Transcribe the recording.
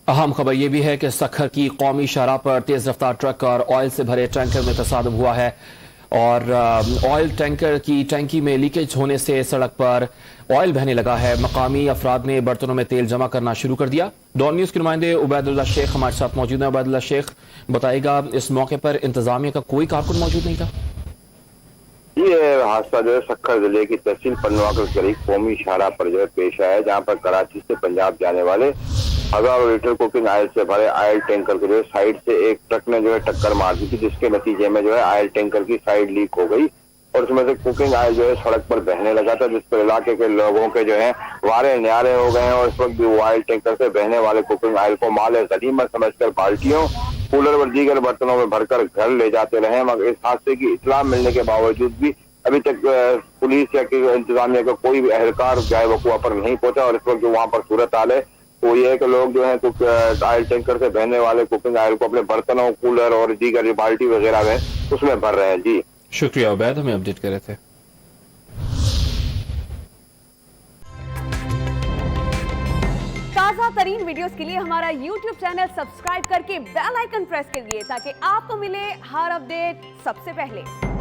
अहम खबर यह भी है कि सखर की कौमी शाहराह पर तेज रफ्तार ट्रक और ऑयल से भरे टैंकर में तसादम हुआ है और ऑयल टैंकर की टैंकी में लीकेज होने से सड़क पर ऑयल बहने लगा है। मकामी अफराद ने बर्तनों में तेल जमा करना शुरू कर दिया। डॉन न्यूज के नुमाइंदे उबैदुल्लाह शेख हमारे साथ मौजूद है। उबैदुल्लाह शेख बताएगा, इस मौके पर इंतजामिया का कोई कारकुन मौजूद नहीं था? ये हादसा जो है सखर जिले की तहसील पन्नुआ के करीब कौमी शाहराह पर जो है पेश आया है, जहाँ पर कराची से पंजाब जाने वाले हजारों लीटर कुकिंग ऑयल से भरे ऑयल टैंकर को जो है साइड से एक ट्रक ने जो है टक्कर मार दी थी, जिसके नतीजे में जो है ऑयल टैंकर की साइड लीक हो गई और उसमें से कुकिंग ऑयल जो है सड़क पर बहने लगा था, जिस पर इलाके के लोगों के जो है वारे न्यारे हो गए हैं और इस वक्त भी ऑयल टैंकर से बहने वाले कुकिंग ऑयल को माले गनीमत समझकर बाल्टियों, कूलर और दीगर बर्तनों में भरकर घर ले जाते रहे। मगर इस हादसे की इत्तला मिलने के बावजूद भी अभी तक पुलिस या इंतजामिया का कोई भी एहलकार जाए वकुआ पर नहीं पहुंचा और इस वक्त जो वहां पर सूरत हाल है वो ये है कि लोग जो है तो ऑयल टैंकर से बहने वाले कुकिंग ऑयल को अपने बर्तनों, कूलर और दीगर जो बाल्टी वगैरह में उसमें भर रहे हैं। जी शुक्रिया उबैद, हमें अपडेट कर रहे थे। ताजा तरीन वीडियोस के लिए हमारा YouTube चैनल सब्सक्राइब करके बेल आइकन प्रेस करिए ताकि आपको मिले हर अपडेट सबसे पहले।